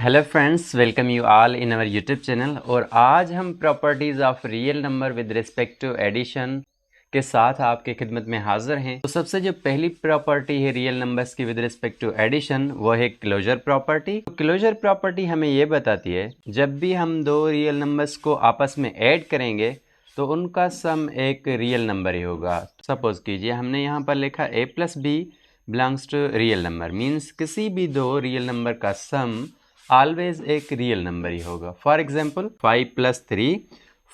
Hello friends, welcome you all in our YouTube channel. और आज हम properties of real number with respect to addition के साथ आपके खिदमत में हाजिर हैं। तो सबसे जो पहली प्रॉपर्टी है रियल नंबर्स की विद रिस्पेक्ट टू एडिशन, वो है क्लोजर प्रॉपर्टी। क्लोजर प्रॉपर्टी हमें ये बताती है जब भी हम दो रियल नंबर्स को आपस में ऐड करेंगे तो उनका सम एक रियल नंबर ही होगा। सपोज कीजिए हमने यहाँ पर लिखा a plus B belongs to real number, means किसी भी दो रियल नंबर का सम ऑलवेज एक रियल नंबर ही होगा। फॉर एग्जाम्पल 5+3,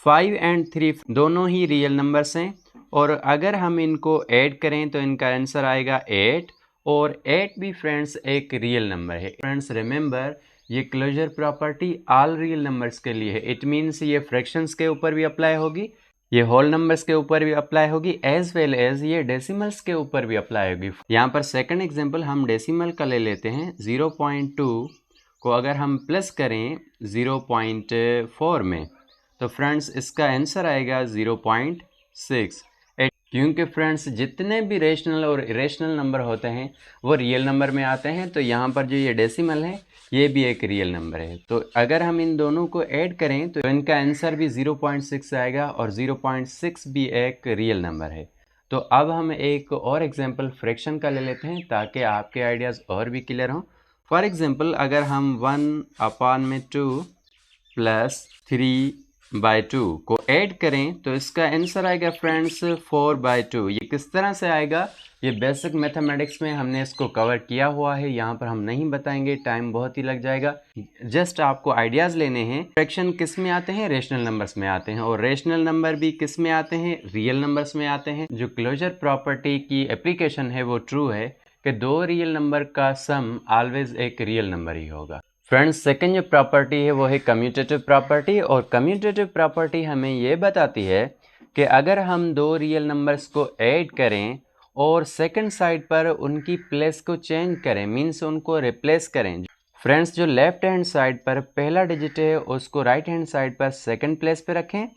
5 एंड 3 दोनों ही रियल नंबर्स हैं और अगर हम इनको ऐड करें तो इनका आंसर आएगा 8 और 8 भी फ्रेंड्स एक रियल नंबर है। फ्रेंड्स रिमेंबर, ये closure property all real numbers के लिए है। इट मीन्स ये फ्रैक्शंस के ऊपर भी अप्लाई होगी, ये होल नंबर्स के ऊपर भी अप्लाई होगी, एज वेल एज ये डेसिमल्स के ऊपर भी अप्लाई होगी। यहाँ पर सेकंड एग्जांपल हम डेसिमल का ले लेते हैं। 0.2 को अगर हम प्लस करें 0.4 में तो फ्रेंड्स इसका आंसर आएगा 0.6। क्योंकि फ्रेंड्स जितने भी रेशनल और इरेशनल नंबर होते हैं वो रियल नंबर में आते हैं, तो यहाँ पर जो ये डेसिमल है ये भी एक रियल नंबर है। तो अगर हम इन दोनों को ऐड करें तो इनका आंसर भी 0.6 आएगा और 0.6 भी एक रियल नंबर है। तो अब हम एक और एग्जांपल फ्रैक्शन का ले लेते हैं ताकि आपके आइडियाज़ और भी क्लियर हों। फॉर एग्जांपल अगर हम 1/2 प्लस 3/2 को ऐड करें तो इसका आंसर आएगा फ्रेंड्स 4/2। ये किस तरह से आएगा, ये बेसिक मैथमेटिक्स में हमने इसको कवर किया हुआ है, यहाँ पर हम नहीं बताएंगे, टाइम बहुत ही लग जाएगा। जस्ट आपको आइडियाज़ लेने हैं। फ्रैक्शन किस में आते हैं, रेशनल नंबर्स में आते हैं, और रेशनल नंबर भी किस में आते हैं, रियल नंबर्स में आते हैं। जो क्लोजर प्रॉपर्टी की एप्लीकेशन है वो ट्रू है कि दो रियल नंबर का सम ऑलवेज एक रियल नंबर ही होगा। फ्रेंड्स सेकंड जो प्रॉपर्टी है वो है कम्यूटेटिव प्रॉपर्टी, और कम्यूटेटिव प्रॉपर्टी हमें ये बताती है कि अगर हम दो रियल नंबर्स को ऐड करें और सेकंड साइड पर उनकी प्लेस को चेंज करें, मीन्स उनको रिप्लेस करें। फ्रेंड्स जो लेफ्ट हैंड साइड पर पहला डिजिट है उसको राइट हैंड साइड पर सेकंड प्लेस पे रखें,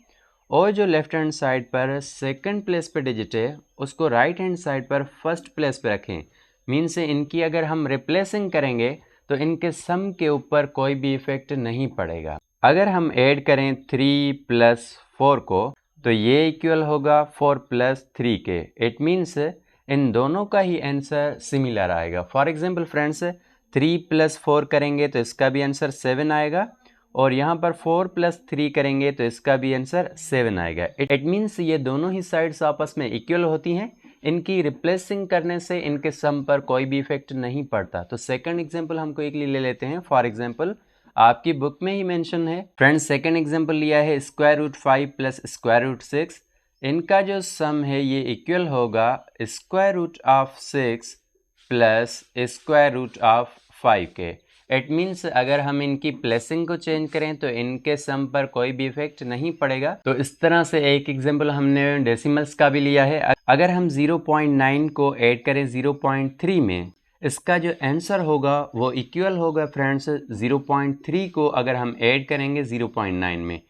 और जो लेफ्ट हैंड साइड पर सेकंड प्लेस पे डिजिट है उसको राइट हैंड साइड पर फर्स्ट प्लेस पे रखें। मीन्स इनकी अगर हम रिप्लेसिंग करेंगे तो इनके सम के ऊपर कोई भी इफेक्ट नहीं पड़ेगा। अगर हम ऐड करें 3+4 को तो ये इक्वल होगा 4+3 के। इट मीन्स इन दोनों का ही आंसर सिमिलर आएगा। फॉर एग्जांपल फ्रेंड्स 3+4 करेंगे तो इसका भी आंसर 7 आएगा, और यहाँ पर 4+3 करेंगे तो इसका भी आंसर 7 आएगा। इट मीन्स ये दोनों ही साइड्स आपस में इक्वल होती हैं, इनकी रिप्लेसिंग करने से इनके सम पर कोई भी इफेक्ट नहीं पड़ता। तो सेकंड एग्जांपल हम क्विकली ले लेते हैं। फॉर एग्जांपल आपकी बुक में ही मेंशन है। फ्रेंड्स सेकंड एग्जांपल लिया है √5 प्लस √6। इनका जो सम है ये इक्वल होगा √6 प्लस √5 के। इट मीन्स अगर हम इनकी प्लेसिंग को चेंज करें तो इनके सम पर कोई भी इफेक्ट नहीं पड़ेगा। तो इस तरह से एक एग्जांपल हमने डेसिमल्स का भी लिया है। अगर हम 0.9 को ऐड करें 0.3 में, इसका जो आंसर होगा वो इक्वल होगा फ्रेंड्स 0.3 को अगर हम ऐड करेंगे 0.9 में।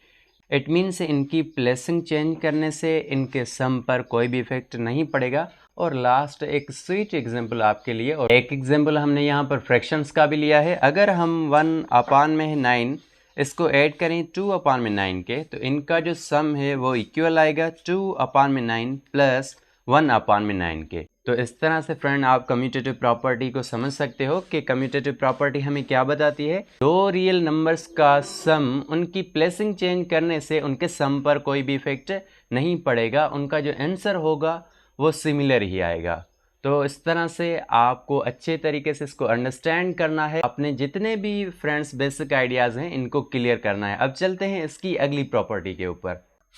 इट मीन्स इनकी प्लेसिंग चेंज करने से इनके सम पर कोई भी इफेक्ट नहीं पड़ेगा। और लास्ट एक स्वीट एग्जांपल आपके लिए, और एक एग्जांपल हमने यहाँ पर फ्रैक्शंस का भी लिया है। अगर हम 1/9 इसको ऐड करें 2/9 के तो इनका जो सम है वो इक्वल आएगा 2/9 प्लस 1/9 के। तो इस तरह से फ्रेंड आप कम्यूटेटिव प्रॉपर्टी को समझ सकते हो कि कम्यूटेटिव प्रॉपर्टी हमें क्या बताती है। दो रियल नंबर्स का सम उनकी प्लेसिंग चेंज करने से उनके सम पर कोई भी इफेक्ट नहीं पड़ेगा, उनका जो आंसर होगा वो सिमिलर ही आएगा। तो इस तरह से आपको अच्छे तरीके से इसको अंडरस्टैंड करना है। अपने जितने भी फ्रेंड्स बेसिक आइडियाज़ हैं इनको क्लियर करना है। अब चलते हैं इसकी अगली प्रॉपर्टी के ऊपर।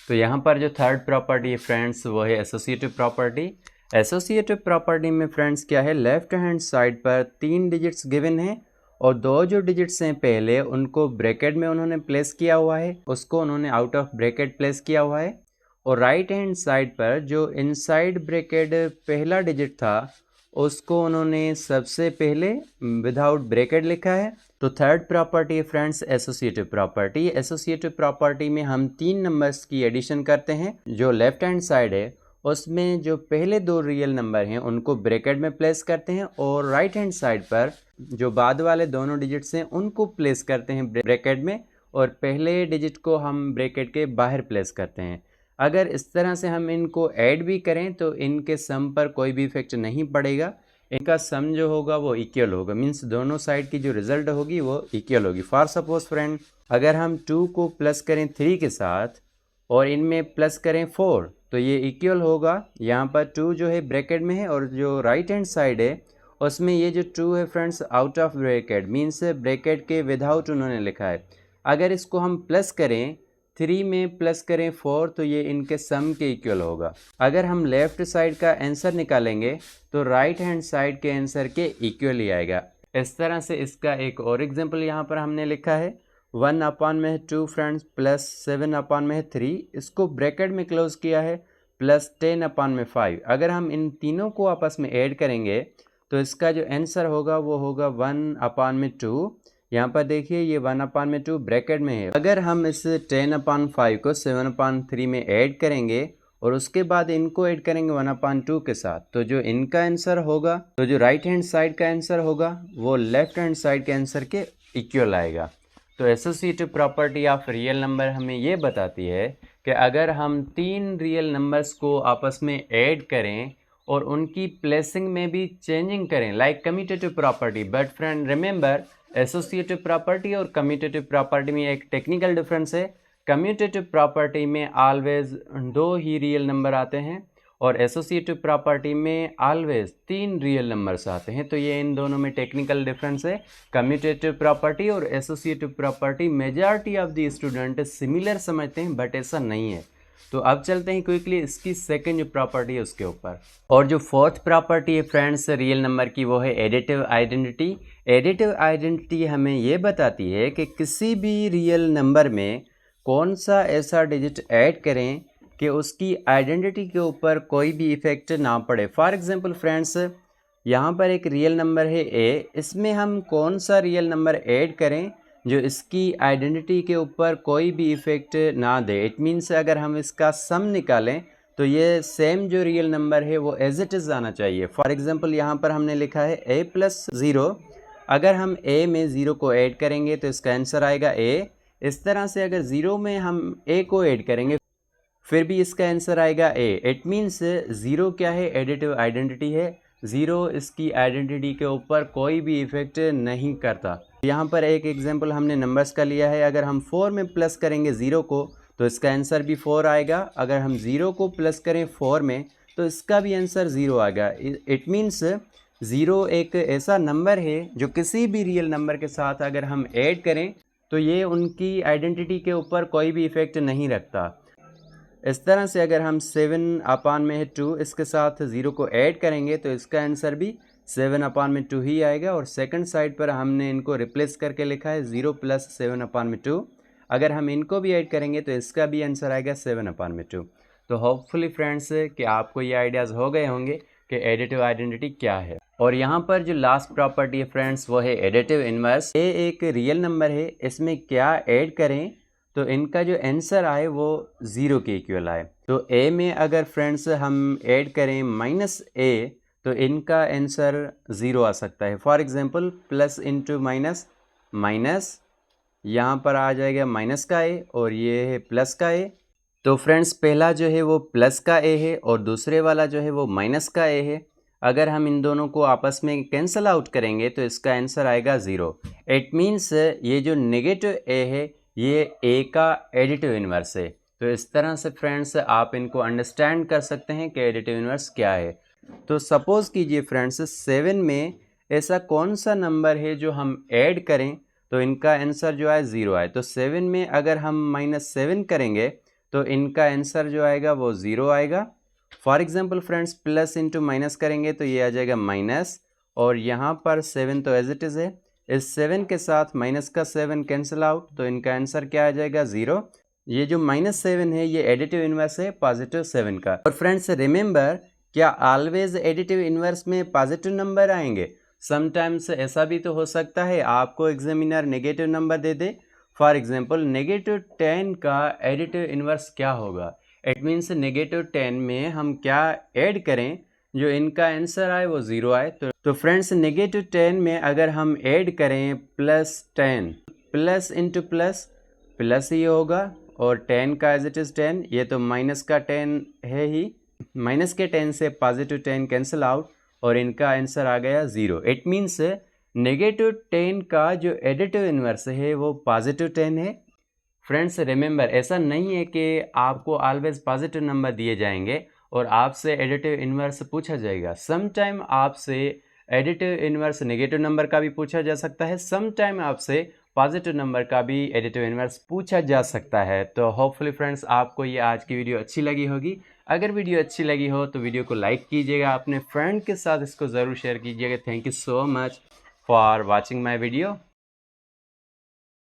तो यहाँ पर जो थर्ड प्रॉपर्टी है फ्रेंड्स वो है एसोसिएटिव प्रॉपर्टी। एसोसिएटिव प्रॉपर्टी में फ्रेंड्स क्या है, लेफ्ट हैंड साइड पर 3 डिजिट्स गिवन है और दो जो डिजिट्स हैं पहले उनको ब्रैकेट में उन्होंने प्लेस किया हुआ है, उसको उन्होंने आउट ऑफ ब्रैकेट प्लेस किया हुआ है, और राइट हैंड साइड पर जो इनसाइड ब्रैकेट पहला डिजिट था उसको उन्होंने सबसे पहले विदाउट ब्रैकेट लिखा है। तो थर्ड प्रॉपर्टी है friends associative property. Associative property में हम 3 नंबर्स की एडिशन करते हैं। जो लेफ्ट हैंड साइड है उसमें जो पहले दो रियल नंबर हैं उनको ब्रैकेट में प्लेस करते हैं, और राइट हैंड साइड पर जो बाद वाले दोनों डिजिट्स हैं उनको प्लेस करते हैं ब्रैकेट में और पहले डिजिट को हम ब्रैकेट के बाहर प्लेस करते हैं। अगर इस तरह से हम इनको ऐड भी करें तो इनके सम पर कोई भी इफेक्ट नहीं पड़ेगा, इनका सम जो होगा वो इक्वल होगा, मीन्स दोनों साइड की जो रिजल्ट होगी वो इक्वल होगी। फॉर सपोज फ्रेंड, अगर हम 2 को प्लस करें 3 के साथ और इनमें प्लस करें 4 तो ये इक्वल होगा। यहाँ पर 2 जो है ब्रैकेट में है और जो राइट हैंड साइड है उसमें ये जो 2 है friends out of bracket, means bracket के विदाउट उन्होंने लिखा है। अगर इसको हम प्लस करें 3 में प्लस करें 4 तो ये इनके सम के इक्वल होगा। अगर हम लेफ्ट साइड का आंसर निकालेंगे तो राइट हैंड साइड के आंसर के इक्वल ही आएगा। इस तरह से इसका एक और एग्जांपल यहाँ पर हमने लिखा है 1/2 फ्रेंड्स प्लस 7/3, इसको ब्रैकेट में क्लोज किया है प्लस 10/5। अगर हम इन तीनों को आपस में ऐड करेंगे तो इसका जो आंसर होगा वो होगा 1/2। यहाँ पर देखिए ये 1/2 ब्रैकेट में है। अगर हम इस 10/5 को 7/3 में ऐड करेंगे और उसके बाद इनको ऐड करेंगे 1/2 के साथ तो जो इनका आंसर होगा, तो जो राइट हैंड साइड का आंसर होगा वो लेफ्ट हैंड साइड के आंसर के इक्वल आएगा। तो associative property of real number हमें ये बताती है कि अगर हम 3 रियल नंबर्स को आपस में ऐड करें और उनकी प्लेसिंग में भी चेंजिंग करें like commutative property, but friend remember associative property और कम्यूटेटिव प्रॉपर्टी में एक टेक्निकल डिफरेंस है। कम्यूटेटिव प्रॉपर्टी में ऑलवेज 2 ही रियल नंबर आते हैं और एसोसिएटिव प्रॉपर्टी में ऑलवेज 3 रियल नंबर्स आते हैं। तो ये इन दोनों में टेक्निकल डिफरेंस है। कम्यूटेटिव प्रॉपर्टी और associative property majority of the student similar समझते हैं बट ऐसा नहीं है। तो अब चलते हैं क्विकली इसकी सेकंड जो प्रॉपर्टी है उसके ऊपर। और जो फोर्थ प्रॉपर्टी है फ्रेंड्स रियल नंबर की वो है एडिटिव आइडेंटिटी। एडिटिव आइडेंटिटी हमें ये बताती है कि किसी भी रियल नंबर में कौन सा ऐसा डिजिट ऐड करें कि उसकी आइडेंटिटी के ऊपर कोई भी इफेक्ट ना पड़े। फॉर एग्जांपल फ्रेंड्स, यहाँ पर एक रियल नंबर है ए, इसमें हम कौन सा रियल नंबर ऐड करें जो इसकी आइडेंटिटी के ऊपर कोई भी इफेक्ट ना दे। इट मीन्स अगर हम इसका सम निकालें तो ये सेम जो रियल नंबर है वो एज इट इज़ आना चाहिए। फॉर एग्जांपल यहाँ पर हमने लिखा है a+0, अगर हम a में 0 को ऐड करेंगे तो इसका आंसर आएगा a। इस तरह से अगर 0 में हम a को ऐड करेंगे फिर भी इसका आंसर आएगा a। इट मीन्स 0 क्या है, एडिटिव आइडेंटिटी है। 0 इसकी आइडेंटिटी के ऊपर कोई भी इफेक्ट नहीं करता। यहाँ पर एक एग्जांपल हमने नंबर्स का लिया है। अगर हम 4 में प्लस करेंगे 0 को तो इसका आंसर भी 4 आएगा। अगर हम 0 को प्लस करें 4 में तो इसका भी आंसर 0 आएगा। इट मीन्स 0 एक ऐसा नंबर है जो किसी भी रियल नंबर के साथ अगर हम ऐड करें तो ये उनकी आइडेंटिटी के ऊपर कोई भी इफेक्ट नहीं रखता। इस तरह से अगर हम 7/2 इसके साथ 0 को ऐड करेंगे तो इसका आंसर भी 7/2 ही आएगा। और सेकंड साइड पर हमने इनको रिप्लेस करके लिखा है 0 + 7/2। अगर हम इनको भी ऐड करेंगे तो इसका भी आंसर आएगा 7/2। तो होपफुली फ्रेंड्स कि आपको ये आइडियाज़ हो गए होंगे कि एडिटिव आइडेंटिटी क्या है। और यहाँ पर जो लास्ट प्रॉपर्टी है फ्रेंड्स वो है एडिटिव इन्वर्स। ये एक रियल नंबर है, इसमें क्या ऐड करें तो इनका जो आंसर आए वो 0 के इक्वल आए। तो a में अगर फ्रेंड्स हम ऐड करें -a तो इनका आंसर 0 आ सकता है। For example plus into minus, minus यहाँ पर आ जाएगा माइनस का a और ये है प्लस का a। तो फ्रेंड्स पहला जो है वो प्लस का a है और दूसरे वाला जो है वो माइनस का a है। अगर हम इन दोनों को आपस में कैंसिल आउट करेंगे तो इसका आंसर आएगा 0। इट मीन्स ये जो नेगेटिव a है ये a का एडिटिव इन्वर्स है। तो इस तरह से फ्रेंड्स आप इनको अंडरस्टैंड कर सकते हैं कि एडिटिव इन्वर्स क्या है। तो सपोज़ कीजिए फ्रेंड्स 7 में ऐसा कौन सा नंबर है जो हम ऐड करें तो इनका आंसर जो है 0 आए। तो 7 में अगर हम -7 करेंगे तो इनका आंसर जो आएगा वो 0 आएगा। For example friends plus into minus करेंगे तो ये आ जाएगा माइनस और यहाँ पर 7 तो एज इट इज़ है। इस 7 के साथ माइनस का 7 कैंसिल आउट तो इनका आंसर क्या आ जाएगा 0। ये जो -7 है ये एडिटिव इन्वर्स है पॉजिटिव 7 का। और फ्रेंड्स रिमेंबर, क्या ऑलवेज एडिटिव इन्वर्स में पॉजिटिव नंबर आएंगे? समटाइम्स ऐसा भी तो हो सकता है आपको examiner negative number they they. For example -10 का एडिटिव इन्वर्स क्या होगा? इट मीन्स -10 में हम क्या ऐड करें जो इनका आंसर आए वो 0 आए। तो फ्रेंड्स नेगेटिव 10 में अगर हम ऐड करें +10, प्लस इंटू प्लस प्लस ही होगा, और 10 का एज इट इज़ 10, ये तो माइनस का 10 है ही, माइनस के 10 से पॉजिटिव 10 कैंसिल आउट और इनका आंसर आ गया 0। इट मीन्स नेगेटिव 10 का जो एडिटिव इन्वर्स है वो पॉजिटिव 10 है। फ्रेंड्स रिमेंबर, ऐसा नहीं है कि आपको ऑलवेज पॉजिटिव नंबर दिए जाएंगे और आपसे एडिटिव इन्वर्स पूछा जाएगा। सम टाइम आपसे एडिटिव इन्वर्स नेगेटिव नंबर का भी पूछा जा सकता है, सम टाइम आपसे पॉजिटिव नंबर का भी एडिटिव इन्वर्स पूछा जा सकता है। तो होपफुली फ्रेंड्स आपको ये आज की वीडियो अच्छी लगी होगी। अगर वीडियो अच्छी लगी हो तो वीडियो को लाइक कीजिएगा, अपने फ्रेंड के साथ इसको ज़रूर शेयर कीजिएगा। Thank you so much for watching my video.